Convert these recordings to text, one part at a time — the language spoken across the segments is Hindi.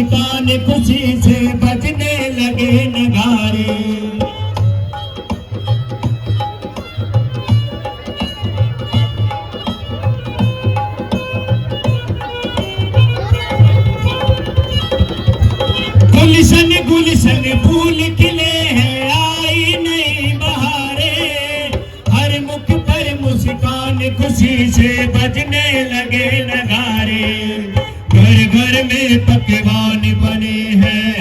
मुस्कान खुशी से बजने लगे नगारे। गुलशन गुलशन फूल खिले हैं, आई नई बहारें, हर मुख पर मुस्कान खुशी से बजने लगे नगारे। घर घर में पकवान बने हैं,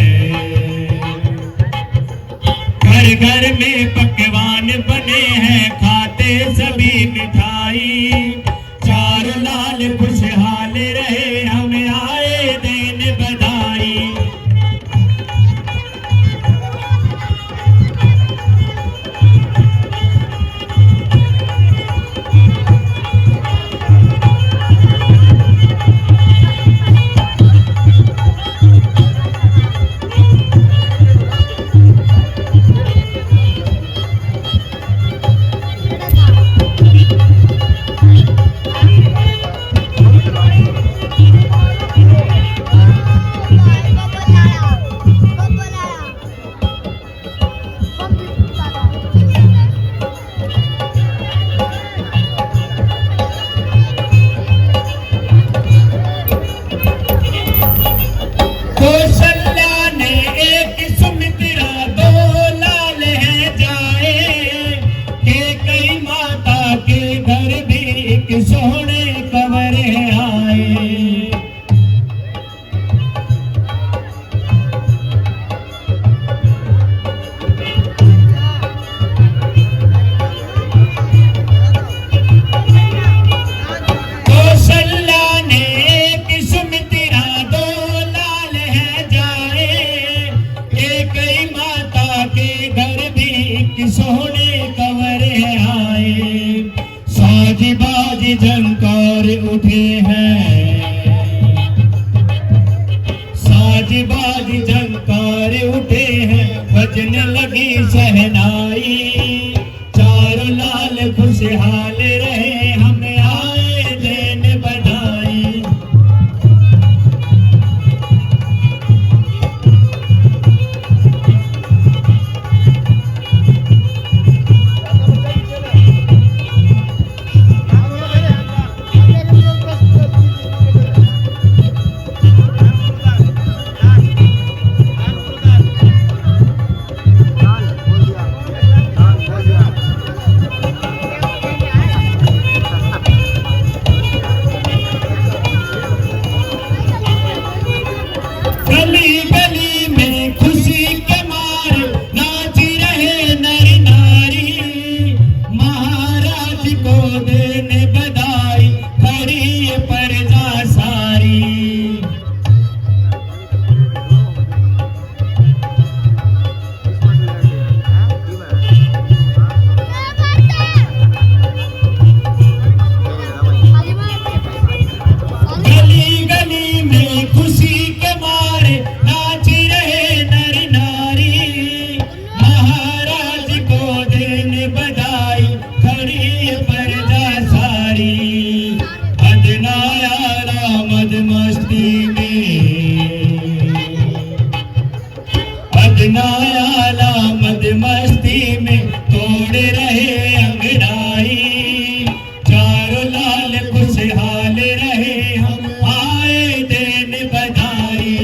घर घर में पकवान बने हैं, खाते सभी मिठाई। चारों लाल खुशहाल रहे, हमें आए दिन बधाई। सोने कवरे आए, कौशल्या ने एक सुमित्रा, दो लाल है जाए। एक ही माता के घर भी एक सोने कवरे आए। साजी बाजी झंकार उठे हैं, साजी बाजी झंकार उठे हैं, बजने लगी शहनाई। चारों लाल खुशहाल रहे, हमें आए दिन बधाई। गली गली में खुशी के मारे नाच रहे नर नारी। महाराज को देने बधाई, खड़ी प्रजा सारी। गली गली में खुशी के मारे नाच रहे नर नारी। महाराज को देने बधाई, खड़ी प्रजा सारी। अदनाया मद मस्ती में, अदनाया मद मस्ती में, तोड़ रहे अंगड़ाई। चारों लाल खुशहाल रहे, हम आए दिन बधाई।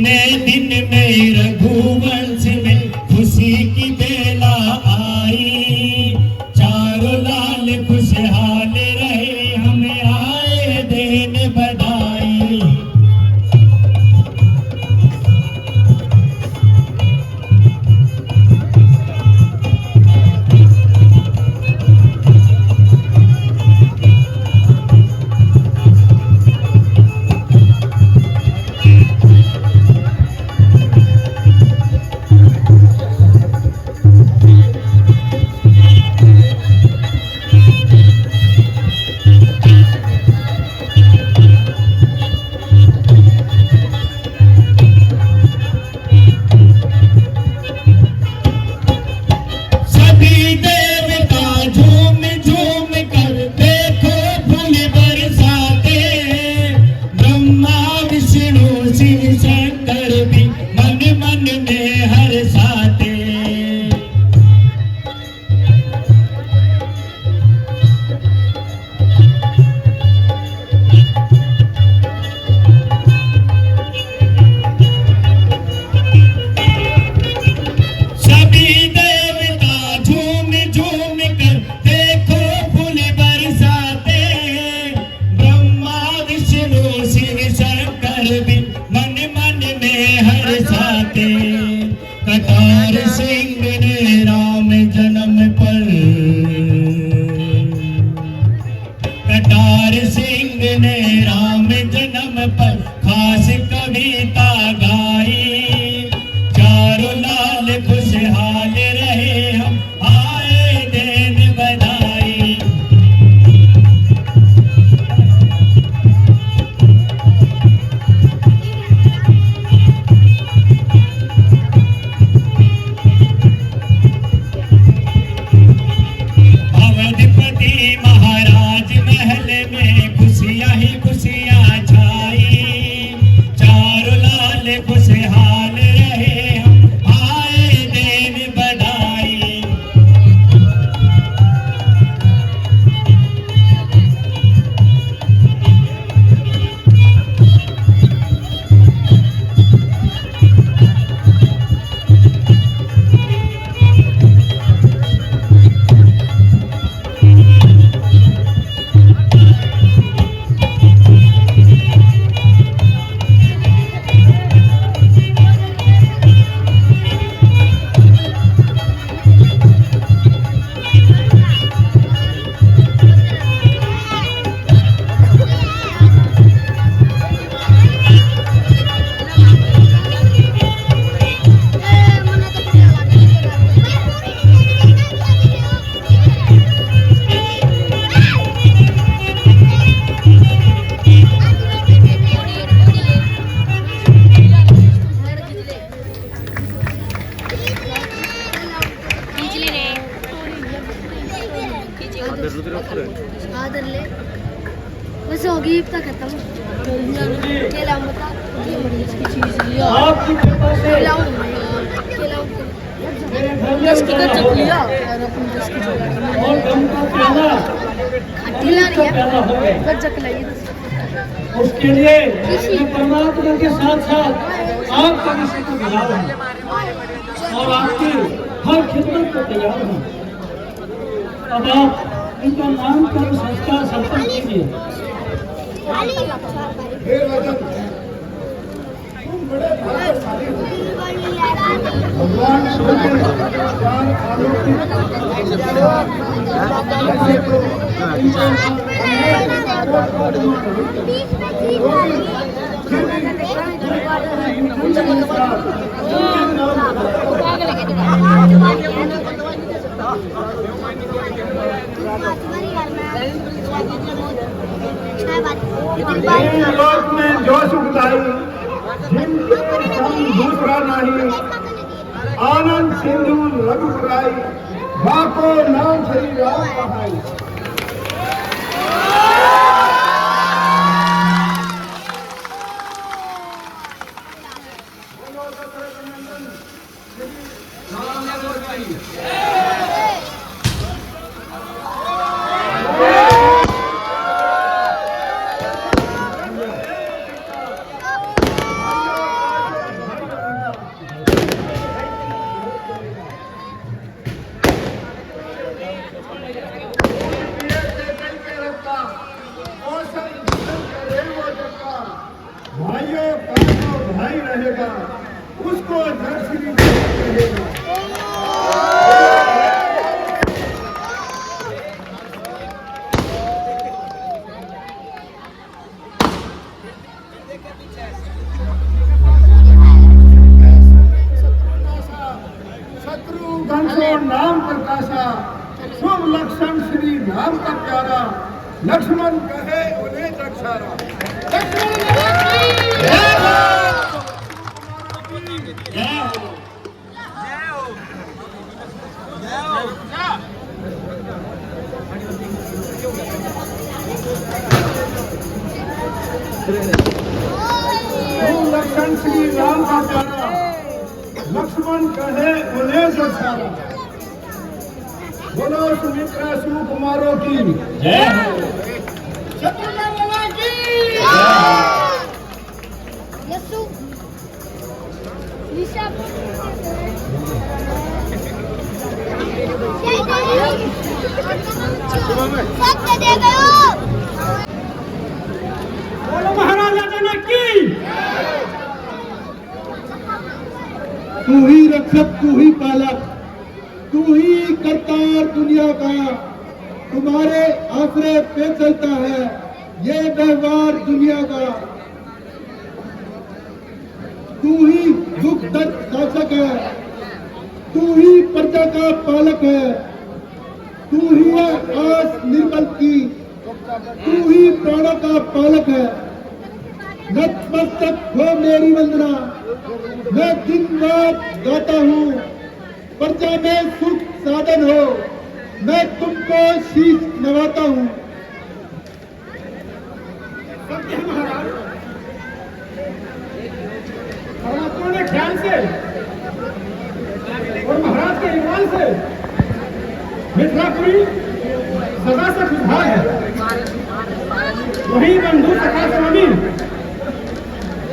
इतने दिन में रघुवंश में खुशी की बेला आई, चारों लाल खुशहाल रहे, हमें आए देने बधाई। कटार सिंह ने राम जन्म पर, कटार सिंह ने राम जन्म पर खास कविता गाई, चारों लाल खुशहाल रहे, हम आए देने बधाई। महाराज महल में खुशियां ही खुशियां छाई, चारों लाल खुशहाल रहे, हम आए देने बधाई। बस होगी अब तक खत्म। केला बता ये मरीज की चीज लिया केला दस की कर चक लिया और अपन 10 की और कम का केला खट्टीला लिया कर चक लाई उसके लिए परमात्मा के साथ साथ आप का किसी को मिलाओ और आपकी हर खिदमत को तैयार हो। अब आप इनका नाम कर संस्कार संपन्न कीजिए। भगवान लोक में जो सुखदाई जिनके संग दूसरा नहीं, आनंद सिंधु रघुराई, बाको नाम श्री राम कहाई। उसको जय श्री राम कहेगा। शत्रुघ्न को नाम प्रकाशा, शुभ लक्षण श्री राम का प्यारा, लक्ष्मण कहे उन्हें जगसारा। शुभ लक्षण श्री राम का प्यारा, लक्ष्मण कहे उन्हें जगसारा। बोलो सुमित्रा सुकुमारों की जय शत्रुघ्न बाबा की यस्सु निशा सब दे गयो। बोलो महाराजा जनक की। तू ही रक्षक, तू ही पालक, तू ही करतार दुनिया का, तुम्हारे आश्रय पे चलता है ये व्यवहार दुनिया का। तू ही दुख दर्द शासक है, तू ही प्रजा का पालक है, तू ही है आस निर्बल की, तू ही प्राणों का पालक है। नतमस्तक हो मेरी वंदना, मैं दिन रात गाता हूँ, प्रजा में सुख साधन हो, मैं तुमको शीश नवाता हूँ। सत्य है महाराज, परमात्मा ने ख्याल से और महाराज के ईमान से मिथिलापुरी सदा से खुशहाल है। वही बंधु सखा स्वामी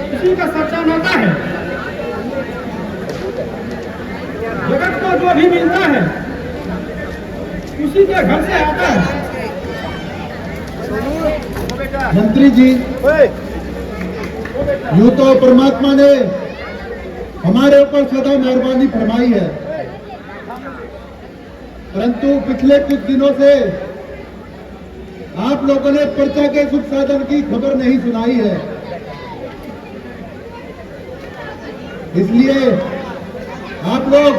इसी का सच्चा नाता है। जगत को जो भी मिलता है उसी के घर से आता है। मंत्री जी, यूं तो परमात्मा ने हमारे ऊपर सदा मेहरबानी फरमाई है, परंतु पिछले कुछ दिनों से आप लोगों ने प्रजा के सुख साधन की खबर नहीं सुनाई है। इसलिए आप लोग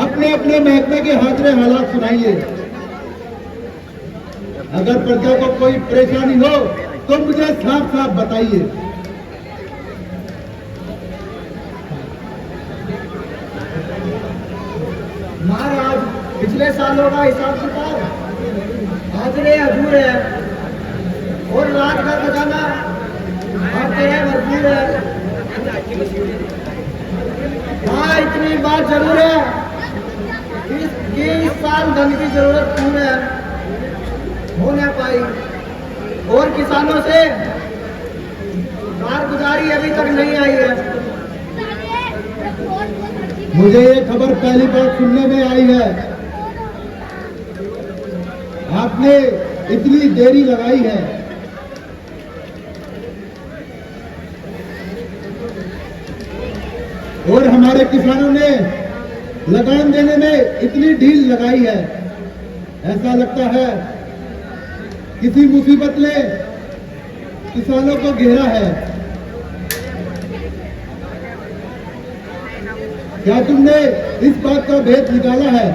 अपने अपने महकमे के हाजिर हालात सुनाइए। अगर प्रजा को कोई परेशानी हो तो मुझे साफ साफ बताइए। महाराज, पिछले सालों का हिसाब किताब हाजिरे हजूर है और रात का खजाना आते हैं भरपूर है। हाँ, इतनी बात जरूर है कि इस साल धन की जरूरत पूर्ण हो न पाई और किसानों से कारगुजारी अभी तक नहीं आई है। मुझे ये खबर पहली बार सुनने में आई है। आपने इतनी देरी लगाई है। और हमारे किसानों ने लगान देने में इतनी ढील लगाई है, ऐसा लगता है किसी मुसीबत ने किसानों को घेरा है। क्या तुमने इस बात का भेद निकाला है?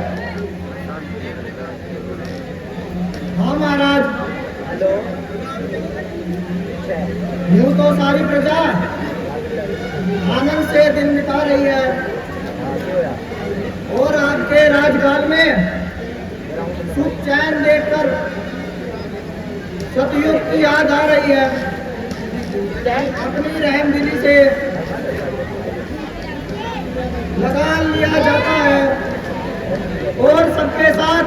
हाँ महाराज, यूं तो सारी प्रजा आनंद से दिन बिता रही है और आपके राजकाल में सुख चैन देखकर सतयुग की याद आ रही है। अपनी रहमदिली से लगान लिया जाता है और सबके साथ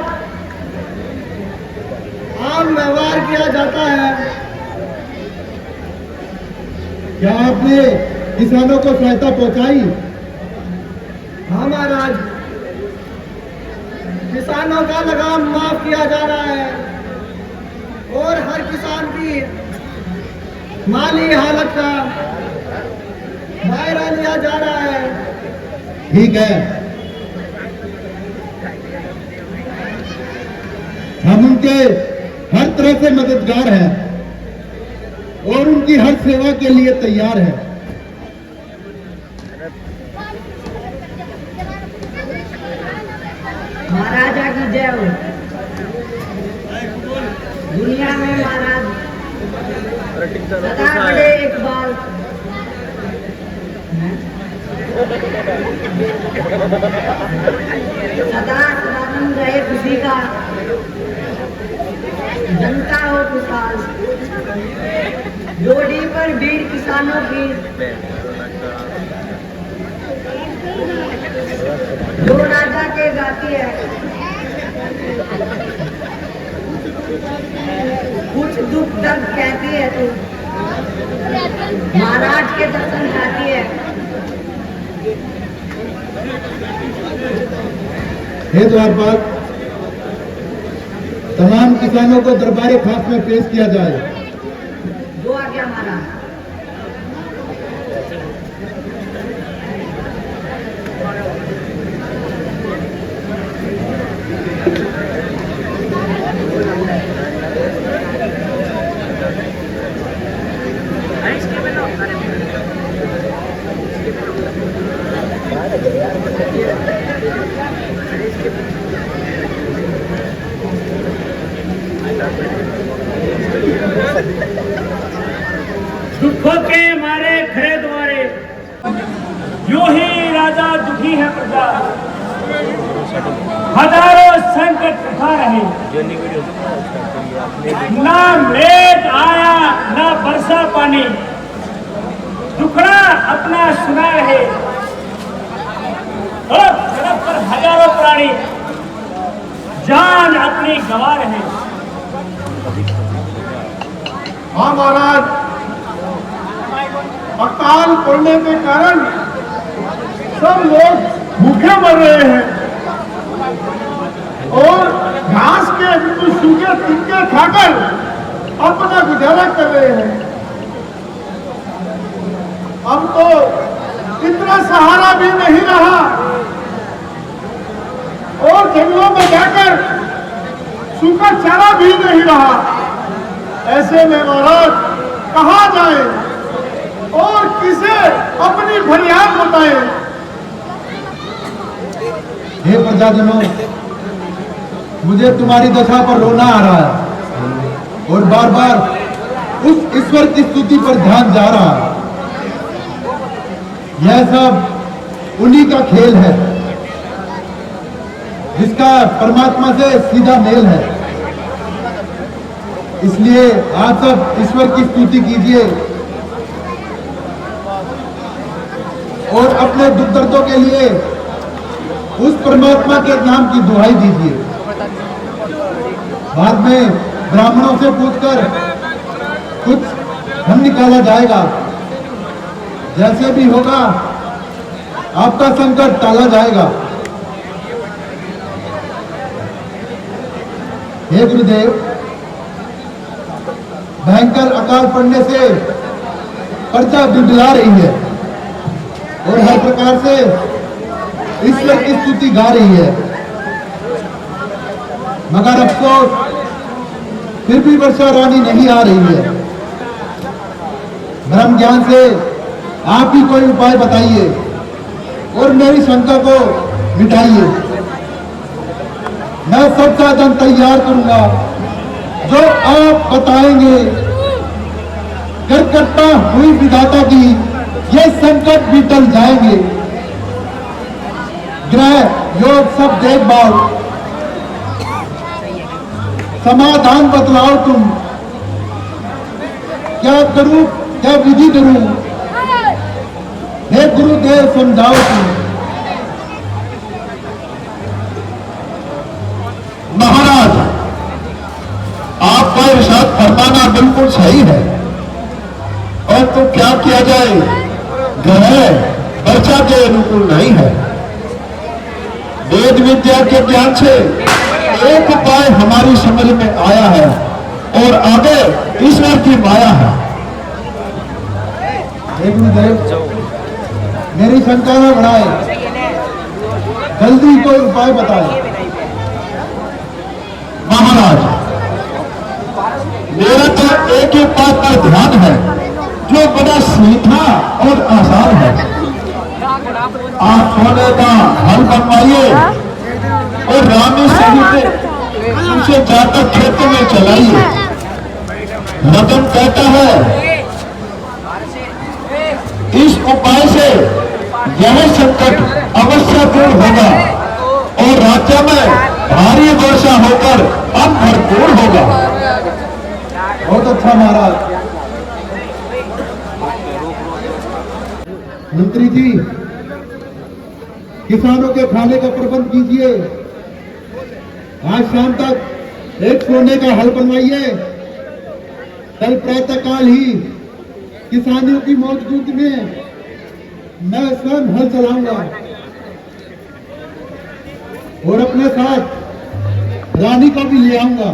आम व्यवहार किया जाता है। क्या आपने किसानों को सहायता पहुंचाई? हाँ महाराज, किसानों का लगान माफ किया जा रहा है और हर किसान की माली हालत का दायरा लिया जा रहा है। ठीक है, हम उनके हर तरह से मददगार हैं और उनकी हर सेवा के लिए तैयार हैं। महाराजा की जय हो। दुनिया में महाराज सदा बड़े इकबाल, सदा सदानंद रहे खुशी का, जनता हो खुशहाल। जोड़ी पर वीर किसानों की, जो राजा के गाती है, कुछ दुख दर्द कहती है तू, महाराज के दर्शन खाती है। हे द्वारपाल, तमाम किसानों को दरबार खास में पेश किया जाए। जो आज्ञा महाराज। दुखों के मारे खड़े द्वारे, यूं ही राजा दुखी है प्रजा। हजारों संकट उठा रहे, ना मेघ आया ना बरसा पानी, दुखड़ा अपना सुना रहे। और सड़क पर हजारों प्राणी जान अपनी गंवा रहे। हाँ महाराज, अकाल पड़ने के कारण सब लोग भूखे मर रहे हैं और घास के बिल्कुल सूखे तिनके खाकर अपना गुजारा कर रहे हैं। अब तो इतना सहारा भी नहीं रहा और जंगलों में जाकर सूखा चारा भी नहीं रहा। ऐसे में महाराज कहाँ जाए और किसे अपनी फरियाद बताएं? हे प्रजाजनों, मुझे तुम्हारी दशा पर रोना आ रहा है और बार बार उस ईश्वर की स्तुति पर ध्यान जा रहा है। यह सब उन्हीं का खेल है जिसका परमात्मा से सीधा मेल है। इसलिए आप सब ईश्वर की स्तुति कीजिए और अपने दुख दर्दों के लिए उस परमात्मा के नाम की दुहाई दीजिए। बाद में ब्राह्मणों से पूछकर कुछ धन निकाला जाएगा। जैसे भी होगा आपका संकट टाला जाएगा। हे गुरुदेव, भयंकर अकाल पड़ने से प्रजा दुबला रही है और हर प्रकार से ईश्वर की स्तुति गा रही है, मगर अफसोस फिर भी वर्षा रानी नहीं आ रही है। ब्रह्म ज्ञान से आप ही कोई उपाय बताइए और मेरी शंका को मिटाइए। मैं सब साधन तैयार करूंगा जो आप बताएंगे। करकट्टा हुई विधाता की ये संकट भी टल जाएंगे। ग्रह योग सब देखभाल, समाधान बतलाओ तुम। क्या करूं, क्या विधि करूं, हे गुरुदेव समझाओ तुम। महाराज, आपका इरशाद फरमाना बिल्कुल सही है, और तो क्या किया जाए, ग्रह वर्षा के अनुकूल नहीं है। वेद विद्या के ज्ञान से एक उपाय हमारी समझ में आया है और आगे ईश्वर की माया है। हे गुरुदेव, मेरी शंका न बढ़ाए, जल्दी कोई उपाय बताए। महाराज, मेरा तो एक ही बात पर ध्यान है जो बड़ा सीधा और आसान है। आप सोने का हल बनवाइए और रामी सही से उसे जाकर खेत में चलाइए। रतन कहता है इस उपाय से यह संकट अवश्य दूर होगा और राज्य में भारी वर्षा होकर अब भरपूर होगा। बहुत अच्छा महाराज। मंत्री जी, किसानों के खाने का प्रबंध कीजिए। आज शाम तक एक सोने का हल बनवाइए। कल प्रातःकाल ही किसानों की मौजूदगी में मैं स्वयं हल चलाऊंगा और अपने साथ रानी को भी ले आऊंगा।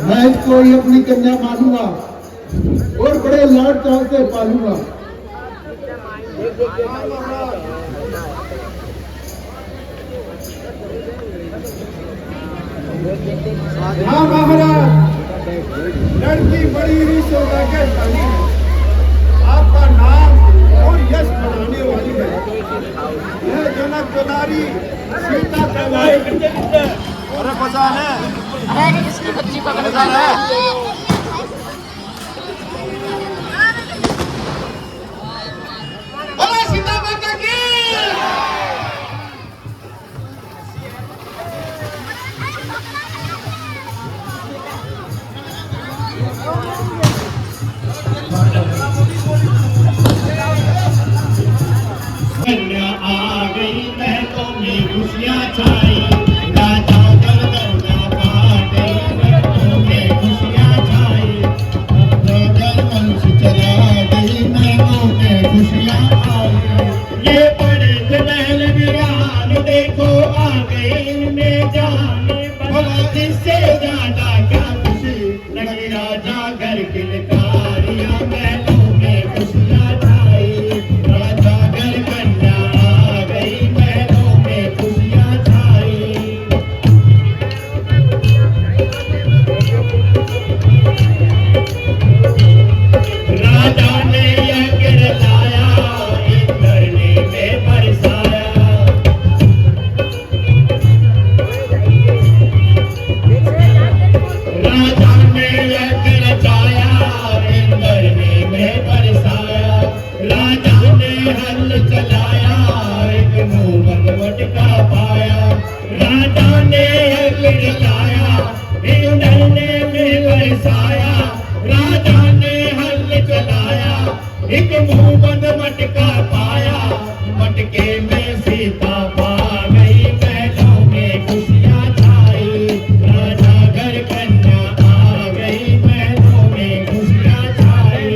मैं इसको ही अपनी कन्या मानूंगा और बड़े लाड चाव से पालूंगा। हाँ महाराज, लड़की बड़ी ही सौभाग्यशाली है। आपका नाम और यश बढ़ाने वाली है। यह जनक दुलारी सीता कहलाए। अरे पहचान है, अरे इसकी बच्ची पहचान है। कन्या आ गई महलों में खुशियाँ छाई, राजा गरगना पा गई महलों में खुशियाँ छाई। राजा वंश चला गई महलों में खुशियाँ आई। ये बड़े से महल वीरान देखो आ गए में जाने भला जिससे ज्यादा क्या खुशी लगी। राजा घर किलकारियाँ महलों में खुशियाँ छाई। राजा घर कन्या आ गई महलों में खुशियाँ छाई। राजा ने यज्ञ रचाया, इंद्रनी में बरसाया। राजा ने यज्ञ रचाया, इंद्रनी में बरसाया। राजा ने हल चलाया, एक मोहन मटका पाया। राजा ने यज्ञ रचाया, इंद्रनी में बरसाया। राजा ने हल चलाया, एक मोहन मटका पाया। मटके में सीता पा गई महलों में खुशियाँ छाई। राजा घर कन्या आ गई महलों में खुशियाँ छाई।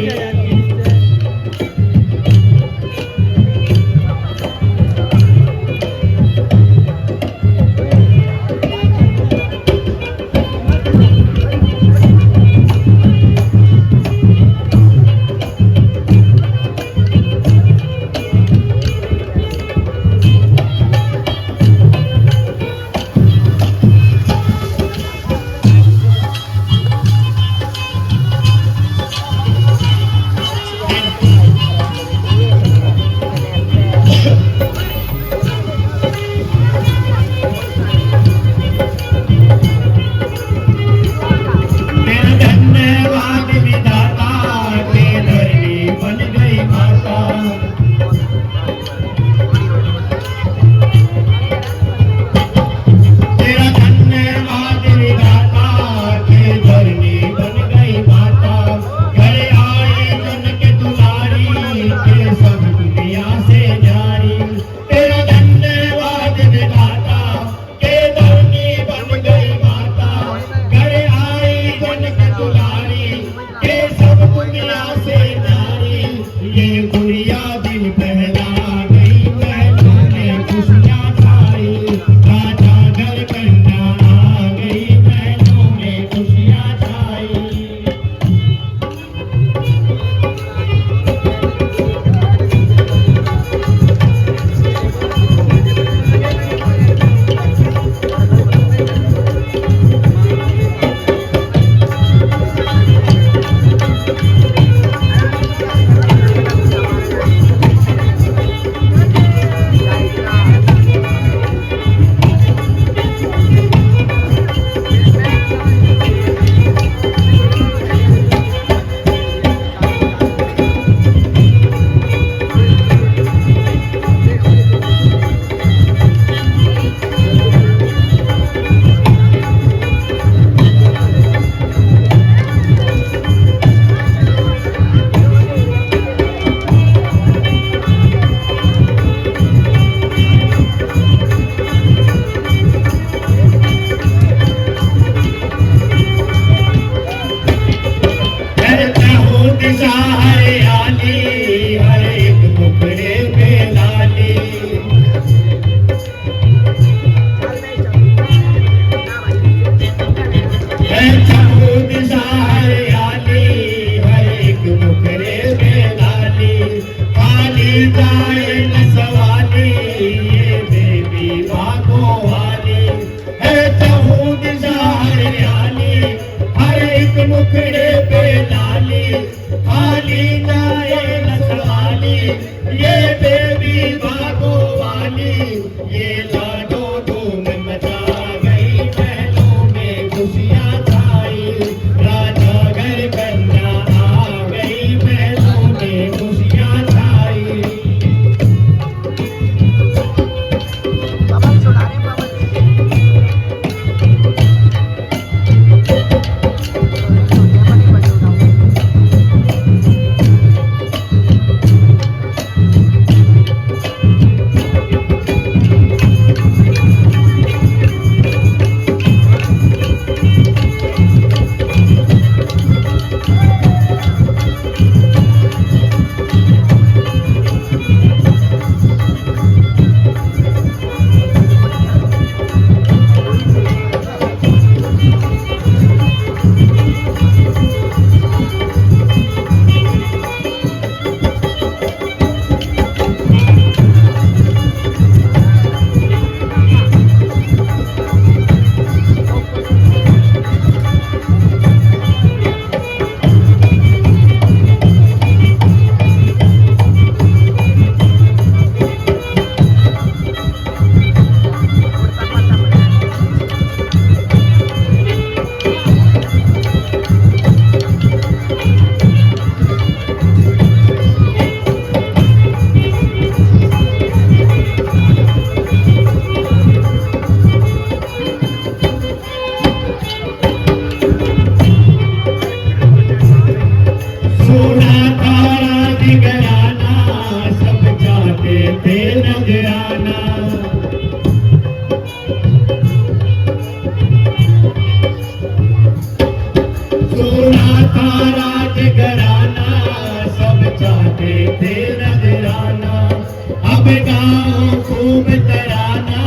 गाओ खूब तराना,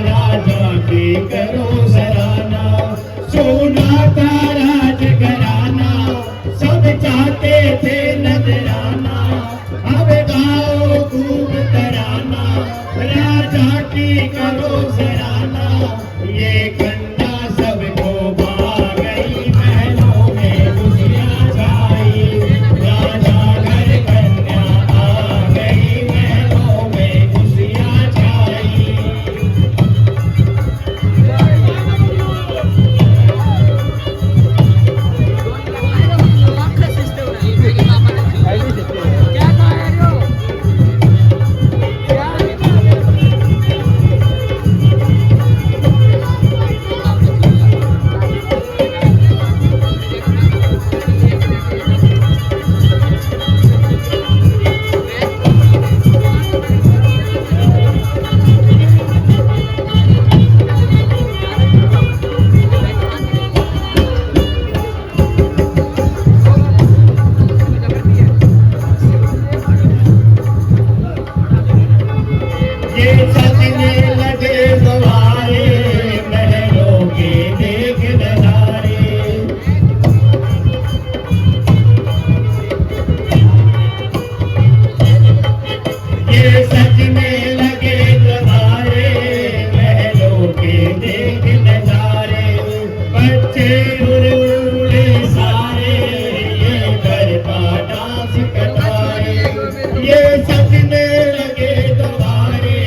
राजा की करो सराहना। सोना का राजघराना, सब चाहते थे नजराना। अब गाओ खूब तराना, राजा की करो सराहना। ये कन्या सबको भा गई, महलों में खुशियां छाई। राजा घर कन्या आ गई, महलों में खुशियां छाई। ये सजने लगे द्वारे, महलों के देख नजारे। ये सजने लगे द्वारे, महलों के देख नजारे। बच्चे उड़े सारे, ये घर का डांस कटारे। ये सजने लगे द्वारे,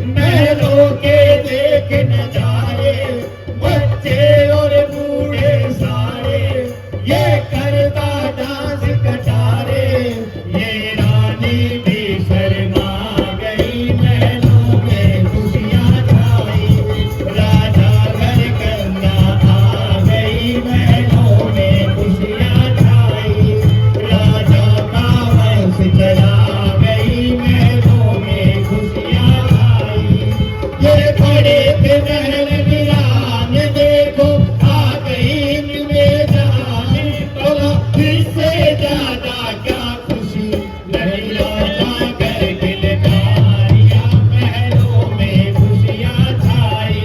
महलों के देख नजारे। बच्चे और बूढ़े सारे, ये करता डांस कटारे। ये रानी भी शर्मा गई, महलों में खुशियां छाई। राजा घर कन्या आ गई, महलों में खुशियां छाई। राजा का वंश चला गई, महलों में खुशियां आई। ये बड़े थे महल वीरान, देखो आ गई मेदान। बोला इससे ज्यादा क्या खुशी, नहीं राजा घर किलकारियां, महलों में खुशियां छाई।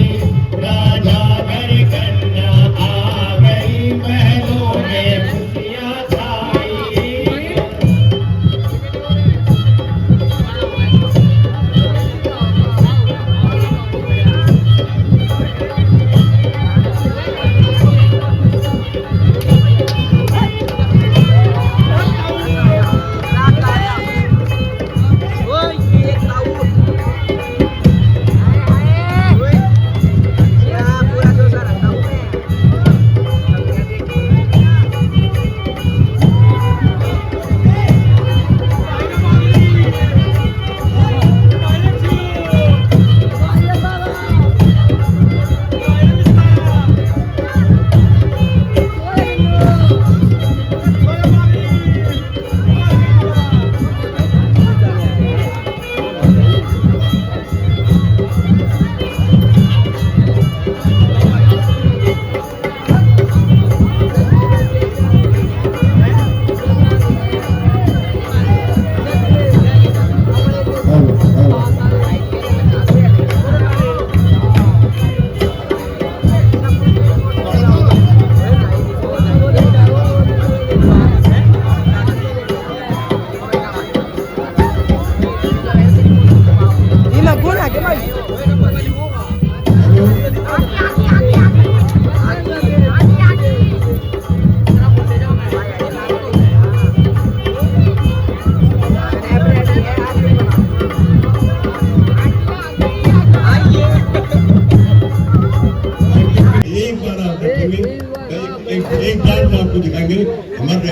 राजा घर कन्या आ गई, महलों में खुशियां छाई। एक डांस आपको दिखाएंगे हमारे